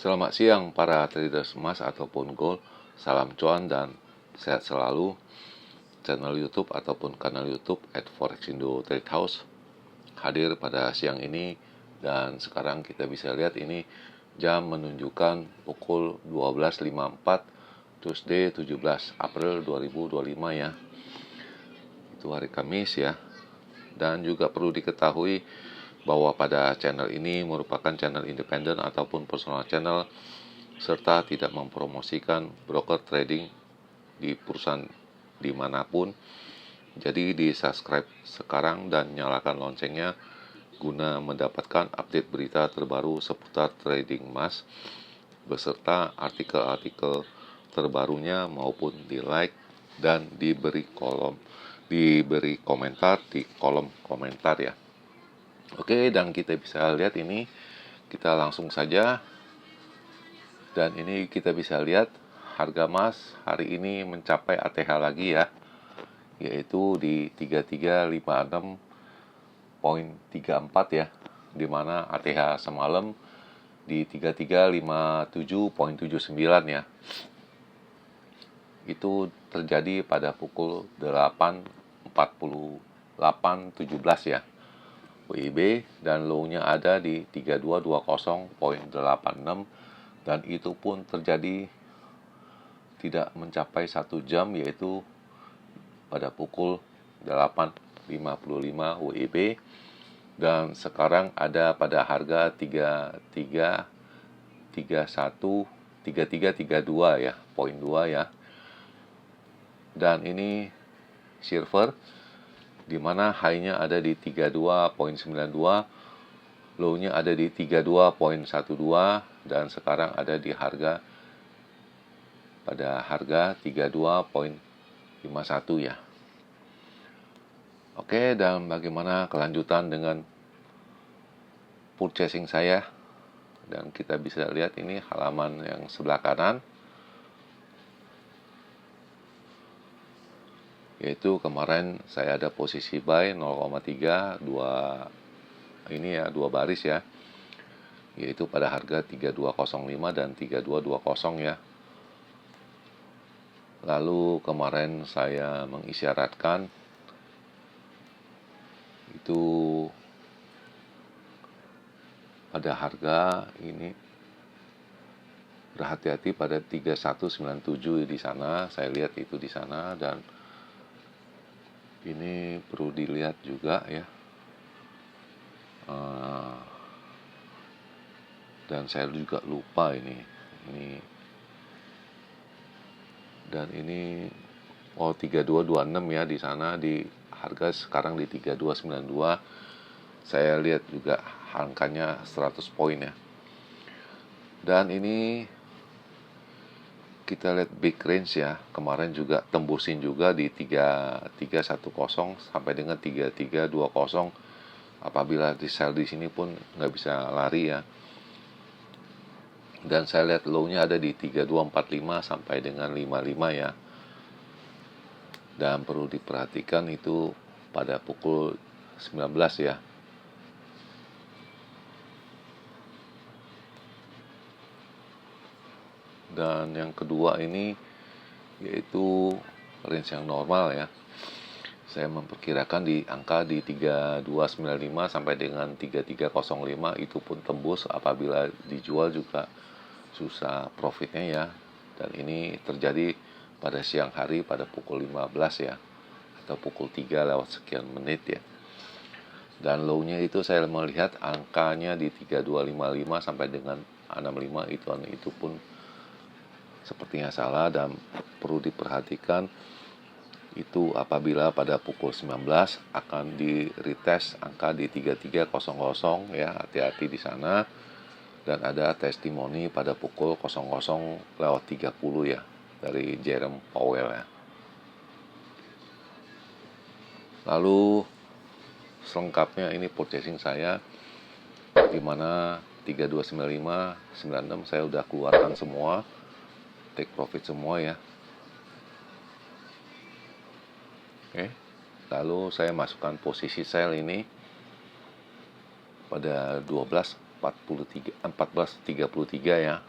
Selamat siang para traders emas ataupun gold. Salam cuan dan sehat selalu. Channel YouTube ataupun kanal YouTube @forexindo trade house hadir pada siang ini, dan sekarang kita bisa lihat ini jam menunjukkan pukul 12.54 Tuesday 17 April 2025 ya. Itu hari Kamis ya. Dan juga perlu diketahui bahwa pada channel ini merupakan channel independen ataupun personal channel, serta tidak mempromosikan broker trading di perusahaan dimanapun. Jadi di subscribe sekarang dan nyalakan loncengnya guna mendapatkan update berita terbaru seputar trading emas beserta artikel-artikel terbarunya, maupun di like dan diberi komentar di kolom komentar ya. Oke, dan kita bisa lihat ini, kita langsung saja. Dan ini kita bisa lihat harga emas hari ini mencapai ATH lagi ya, yaitu di 3356.34 ya, dimana ATH semalam di 3357.79 ya. Itu terjadi pada pukul 8.48.17 ya WIB, dan low-nya ada di 3220.86, dan itu pun terjadi tidak mencapai 1 jam, yaitu pada pukul 8.55 WIB, dan sekarang ada pada harga 3332 ya, poin 2 ya. Dan ini silver, di mana high-nya ada di 32.92, low-nya ada di 32.12, dan sekarang ada di pada harga 32.51 ya. Oke, dan bagaimana kelanjutan dengan purchasing saya? Dan kita bisa lihat ini halaman yang sebelah kanan, yaitu kemarin saya ada posisi buy 0,3 dua baris ya, yaitu pada harga 3205 dan 3220 ya. Lalu kemarin saya mengisyaratkan itu pada harga ini berhati-hati pada 3197 di sana. Saya lihat itu di sana, dan ini perlu dilihat juga ya. Dan saya juga lupa ini dan ini 3226 ya di sana, di harga sekarang di 3292. Saya lihat juga angkanya 100 poin ya. Dan ini kita lihat big range ya, kemarin juga tembusin juga di 3310 sampai dengan 3320. Apabila di sell di sini pun nggak bisa lari ya. Dan saya lihat low-nya ada di 3245 sampai dengan 55 ya. Dan perlu diperhatikan itu pada pukul 19 ya. Dan yang kedua ini yaitu range yang normal ya. Saya memperkirakan di angka di 3295 sampai dengan 3305, itu pun tembus. Apabila dijual juga susah profitnya ya. Dan ini terjadi pada siang hari pada pukul 15 ya, atau pukul 3 lewat sekian menit ya. Dan low-nya itu saya melihat angkanya di 3255 sampai dengan 65, itu pun sepertinya salah, dan perlu diperhatikan itu apabila pada pukul 19 akan di retest angka di 3300 ya, hati-hati di sana. Dan ada testimoni pada pukul 00:30 ya dari Jerome Powell ya. Lalu selengkapnya ini purchasing saya, dimana 3295, 96 saya udah keluarkan semua, take profit semua ya. Oke. Lalu saya masukkan posisi sell ini pada 12 14.33 ya.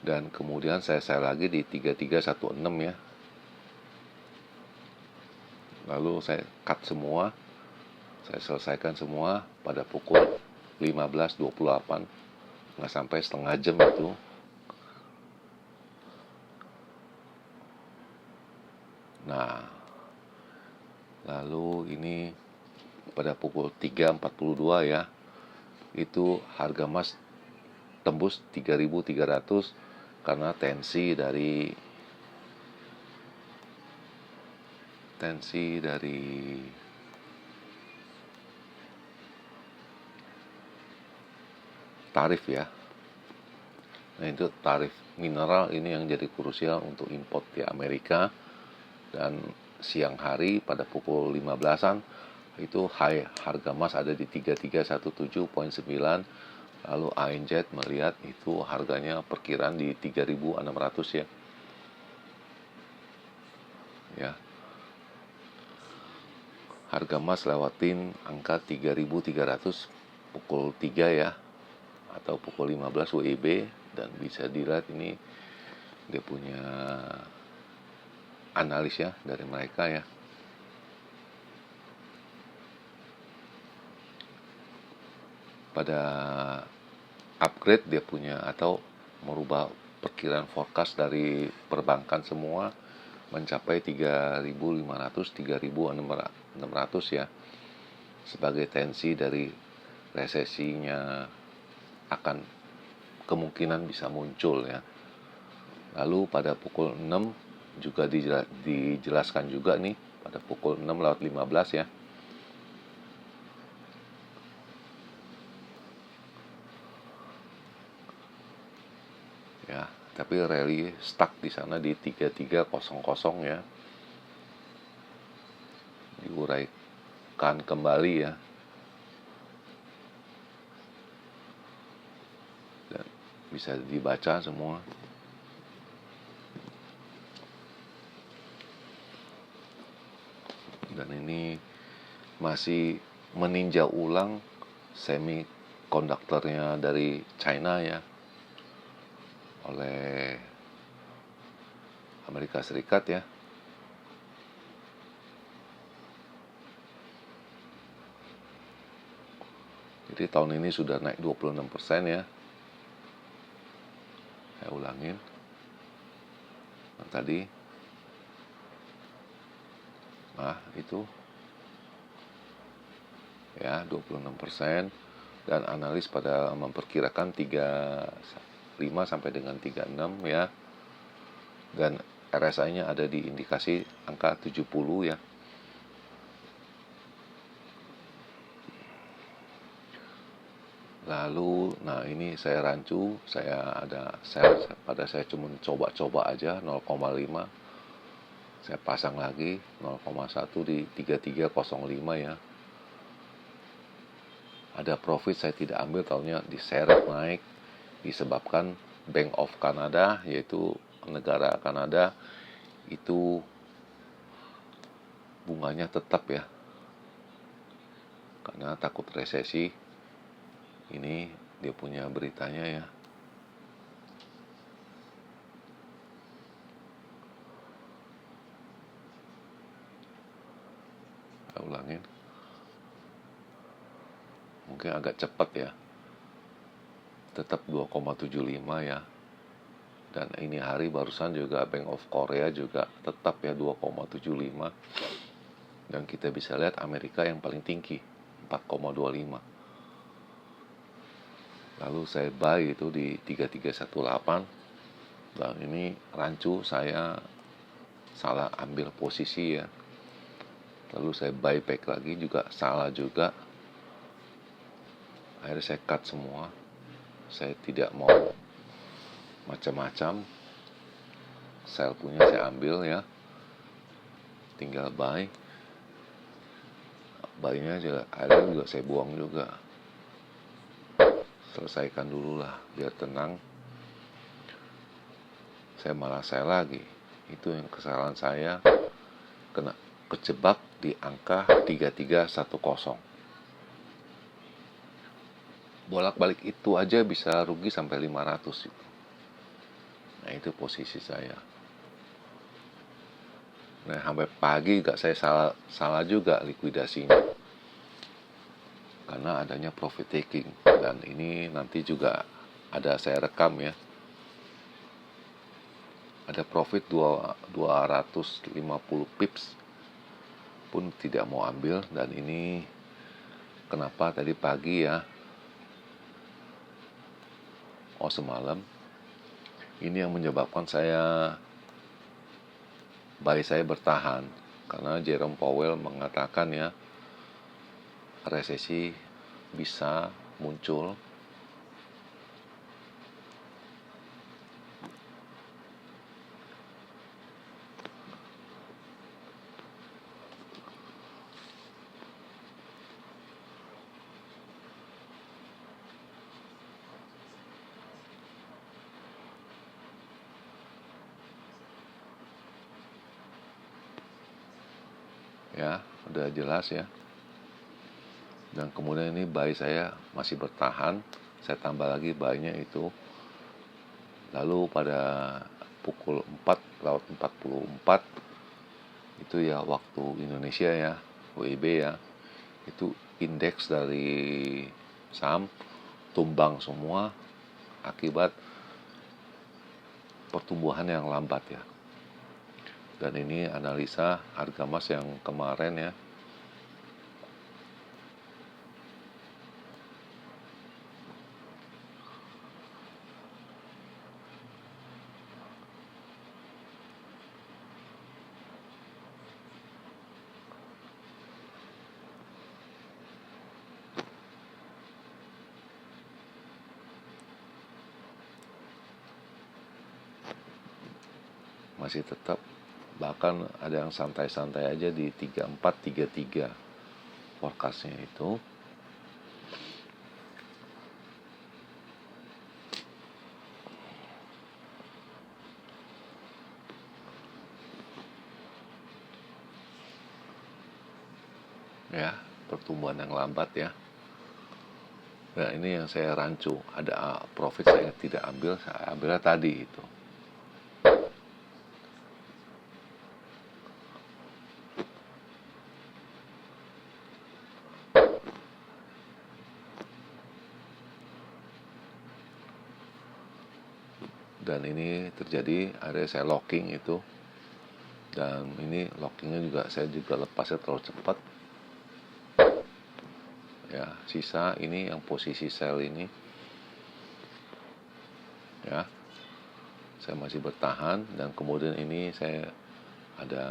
Dan kemudian saya sell lagi di 3316 ya. Lalu saya cut semua, saya selesaikan semua pada pukul 15.28, nggak sampai setengah jam itu. Nah, lalu ini pada pukul 3.42 ya, itu harga emas tembus 3.300 karena tensi dari tarif ya. Nah, itu tarif mineral ini yang jadi krusial untuk import di Amerika. Dan siang hari pada pukul 15-an itu harga emas ada di 3317.9. Lalu ANZ melihat itu harganya perkiraan di 3.600 ya. Ya. Harga emas lewatin angka 3.300 pukul 3 ya, atau pukul 15 WIB, dan bisa dilihat ini dia punya analis ya dari mereka ya. Pada upgrade dia punya atau merubah perkiraan forecast dari perbankan semua mencapai 3.500 3.600 ya, sebagai tensi dari resesinya akan kemungkinan bisa muncul ya. Lalu pada pukul 6 juga dijelaskan juga nih pada pukul 6:15 ya. Ya, tapi rally stuck di sana di 3300 ya. Diuraikan kembali ya. Dan bisa dibaca semua. Dan ini masih meninjau ulang semikonduktornya dari China ya, oleh Amerika Serikat ya. Jadi tahun ini sudah naik 26% ya. Saya ulangin. Nah, tadi. Nah, itu. Ya, 26%. Dan analis pada memperkirakan 35 sampai dengan 36 ya. Dan RSI-nya ada di indikasi angka 70 ya. Lalu, nah ini saya rancu, saya cuma coba-coba aja 0,5. Saya pasang lagi 0,1 di 3305 ya. Ada profit saya tidak ambil, tahunya diseret naik disebabkan Bank of Canada, yaitu negara Kanada, itu bunganya tetap ya, karena takut resesi. Ini dia punya beritanya ya. Saya ulangin. Mungkin agak cepat ya. Tetap 2,75 ya. Dan ini hari barusan juga Bank of Korea juga tetap ya 2,75. Dan kita bisa lihat Amerika yang paling tinggi 4,25. Lalu saya buy itu di 3318. Dan ini rancu, saya salah ambil posisi ya. Lalu saya buy back lagi juga salah juga. Akhirnya saya cut semua. Saya tidak mau macam-macam. Sell punya saya ambil ya. Tinggal buy. Buy-nya juga akhirnya juga saya buang juga. Selesaikan dulu lah biar tenang. Saya malah sell lagi. Itu yang kesalahan saya, kena kejebak di angka 3310. bolak-balik itu aja bisa rugi sampai 500 itu. Nah, itu posisi saya. Nah, sampai pagi saya salah juga likuidasinya karena adanya profit taking, dan ini nanti juga ada saya rekam ya. Ada profit 250 pips pun tidak mau ambil, dan ini kenapa tadi pagi ya, semalam ini yang menyebabkan buy saya bertahan, karena Jerome Powell mengatakan ya, resesi bisa muncul. Ya, udah jelas ya. Dan kemudian ini buy saya masih bertahan, saya tambah lagi buy-nya itu. Lalu pada pukul 4:44 itu ya waktu Indonesia ya, WIB ya, itu indeks dari saham tumbang semua akibat pertumbuhan yang lambat ya. Dan ini analisa harga emas yang kemarin ya. Masih tetap, bahkan ada yang santai-santai aja di 3433 forecastnya itu. Ya, pertumbuhan yang lambat ya. Nah, ini yang saya rancu, ada profit saya tidak ambil, saya ambilnya tadi itu. Dan ini terjadi, ada saya locking itu, dan ini lockingnya juga saya juga lepasnya terlalu cepat ya. Sisa ini yang posisi sell ini ya, saya masih bertahan, dan kemudian ini saya ada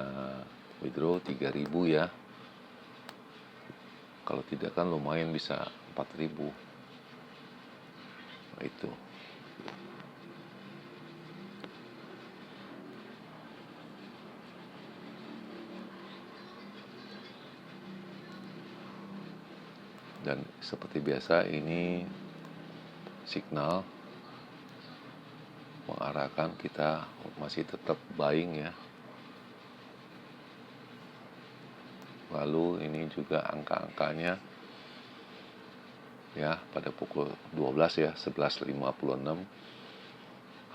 withdraw 3.000 ya. Kalau tidak kan lumayan bisa 4.000. Nah, itu. Dan seperti biasa ini signal mengarahkan kita masih tetap buying ya. Lalu ini juga angka-angkanya ya, pada pukul 12 ya, 11.56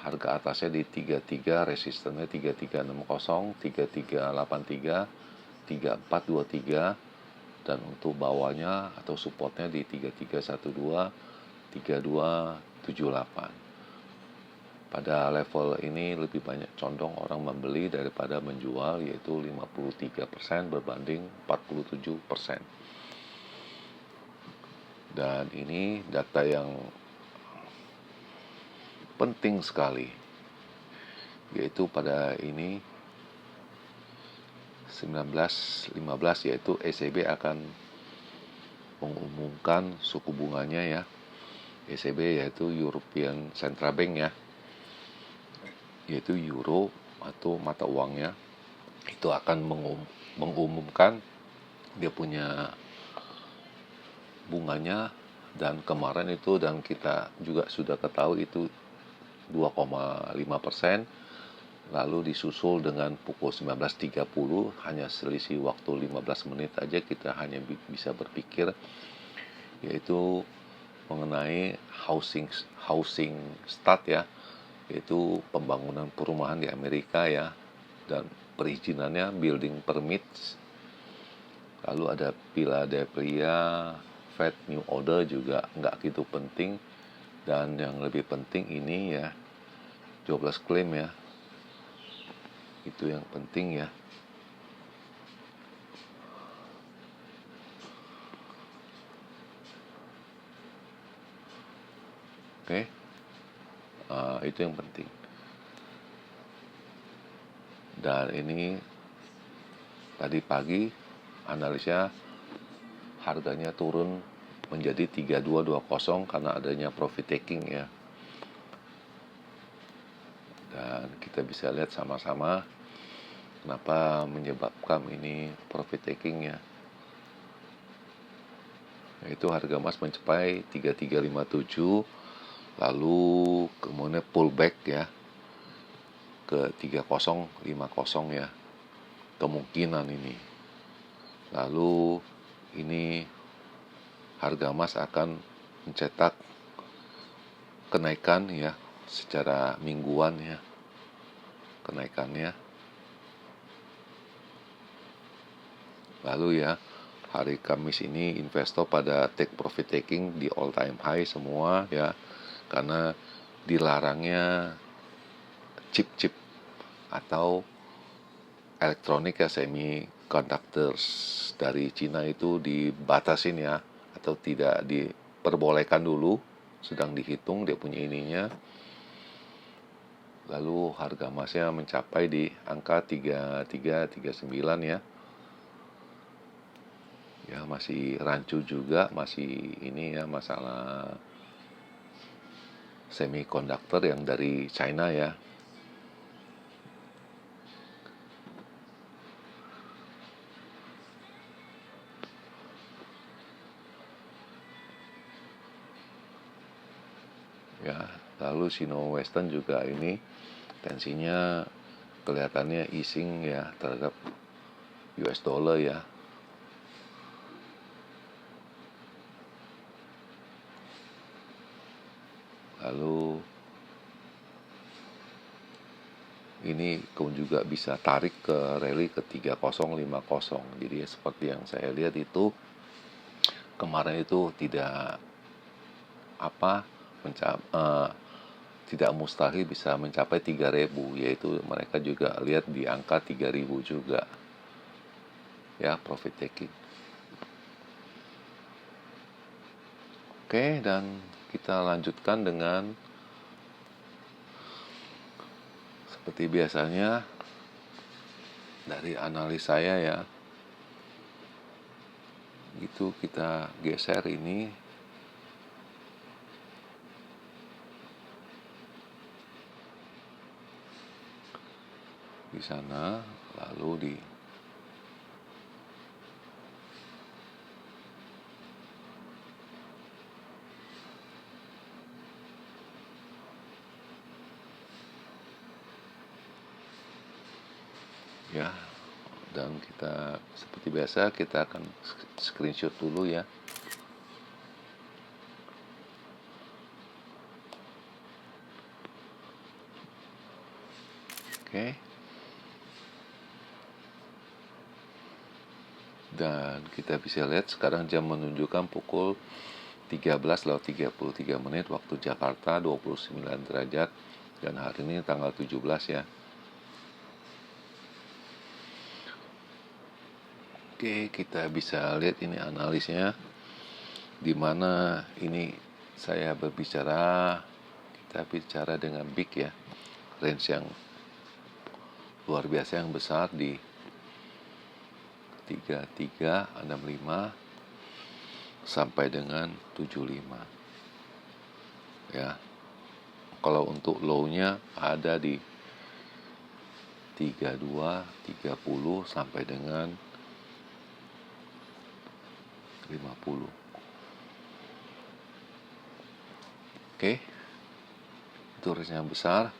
harga atasnya di 33, resistennya 3360, 3383, 3423, dan untuk bawahnya atau supportnya di 3312, 3278. Pada level ini lebih banyak condong orang membeli daripada menjual, yaitu 53% berbanding 47%. Dan ini data yang penting sekali, yaitu pada ini 19.15, yaitu ECB akan mengumumkan suku bunganya ya. ECB yaitu European Central Bank ya, yaitu euro atau mata uangnya, itu akan mengumumkan dia punya bunganya. Dan kemarin itu, dan kita juga sudah ketahui itu 2,5%. Lalu disusul dengan pukul 19.30, hanya selisih waktu 15 menit aja kita hanya bisa berpikir, yaitu mengenai housing start ya, yaitu pembangunan perumahan di Amerika ya, dan perizinannya building permits. Lalu ada Philadelphia Fed New Order juga nggak gitu penting, dan yang lebih penting ini ya 12 klaim ya, itu yang penting ya. Oke, itu yang penting. Dan ini tadi pagi analisnya harganya turun menjadi 3220 karena adanya profit taking ya. Dan kita bisa lihat sama-sama kenapa menyebabkan ini profit taking ya. Yaitu harga emas mencapai 3357, lalu kemudian pullback ya ke 3050 ya, kemungkinan ini. Lalu ini harga emas akan mencetak kenaikan ya secara mingguan ya, kenaikannya. Lalu ya hari Kamis ini investor pada take profit taking di all time high semua ya, karena dilarangnya chip-chip atau elektronik ya, semiconductors dari Cina itu dibatasin ya, atau tidak diperbolehkan dulu, sedang dihitung dia punya ininya. Lalu harga emasnya mencapai di angka 3339 ya. Ya masih rancu juga, masih ini ya masalah semiconductor yang dari China ya. Ya, lalu Sino Western juga ini tensinya kelihatannya easing ya terhadap US dollar ya. Lalu ini juga bisa tarik ke rally ke 3050. Jadi ya, seperti yang saya lihat itu kemarin itu tidak tidak mustahil bisa mencapai 3000, yaitu mereka juga lihat di angka 3000 juga ya profit taking. Oke, dan kita lanjutkan dengan seperti biasanya dari analis saya ya. Itu kita geser ini di sana, lalu di ya, dan kita seperti biasa kita akan screenshot dulu ya. Oke. Dan kita bisa lihat sekarang jam menunjukkan pukul 13:33 waktu Jakarta, 29 derajat, dan hari ini tanggal 17 ya. Oke, kita bisa lihat ini analisnya, di mana ini saya berbicara, kita bicara dengan big ya, range yang luar biasa yang besar di 3365 sampai dengan 75 ya. Kalau untuk low-nya ada di 3230 sampai dengan 50. Oke, itu range yang besar.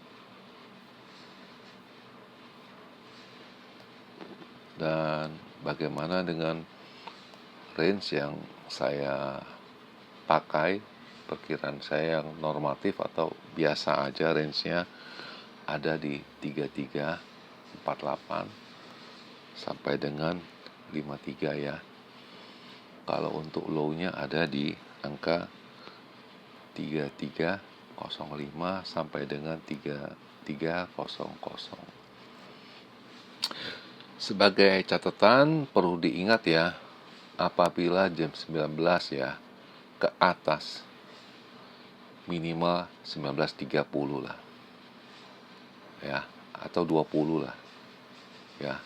Dan bagaimana dengan range yang saya pakai perkiraan saya yang normatif atau biasa aja, range-nya ada di 3348 sampai dengan 53 ya. Kalau untuk low-nya ada di angka 3305 sampai dengan 3300. Sebagai catatan perlu diingat ya, apabila jam 19 ya ke atas minimal 19.30 lah ya, atau 20 lah ya,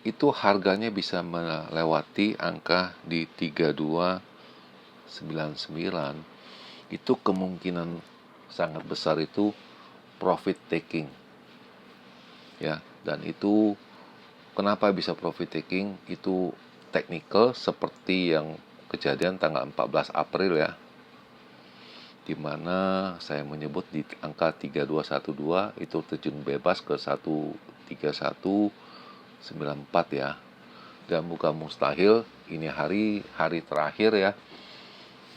itu harganya bisa melewati angka di 3299. Itu kemungkinan sangat besar itu profit taking ya. Dan itu kenapa bisa profit taking, itu technical seperti yang kejadian tanggal 14 April ya, dimana saya menyebut di angka 3212 itu terjun bebas ke 13194 ya. Dan bukan mustahil ini hari terakhir ya,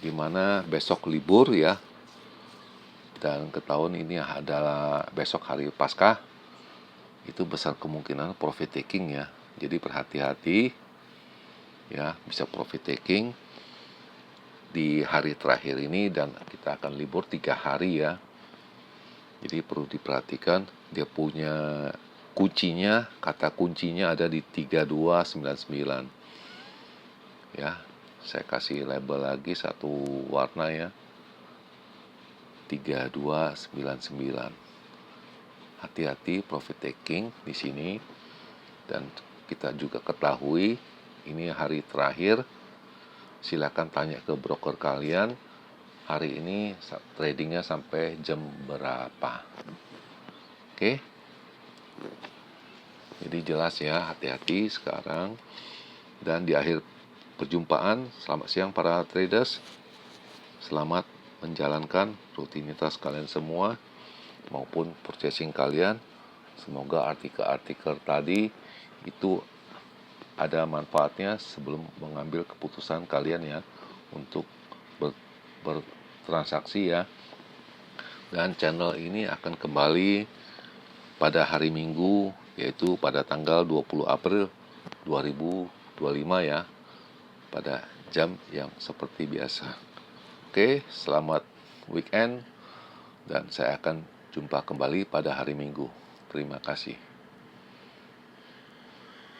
dimana besok libur ya, dan ketahuan ini adalah besok hari Paskah, itu besar kemungkinan profit taking ya. Jadi berhati-hati ya, bisa profit taking di hari terakhir ini, dan kita akan libur 3 hari ya. Jadi perlu diperhatikan, dia punya kuncinya, kata kuncinya ada di 3299 ya. Saya kasih label lagi satu warna ya, 3299. Hati-hati profit taking di sini. Dan kita juga ketahui ini hari terakhir. Silakan tanya ke broker kalian, hari ini tradingnya sampai jam berapa. Oke. Jadi jelas ya, hati-hati sekarang. Dan di akhir perjumpaan, selamat siang para traders. Selamat menjalankan rutinitas kalian semua maupun purchasing kalian. Semoga artikel-artikel tadi itu ada manfaatnya sebelum mengambil keputusan kalian ya untuk bertransaksi ya. Dan channel ini akan kembali pada hari Minggu, yaitu pada tanggal 20 April 2025 ya, pada jam yang seperti biasa. Oke, selamat weekend, dan saya akan jumpa kembali pada hari Minggu. Terima kasih.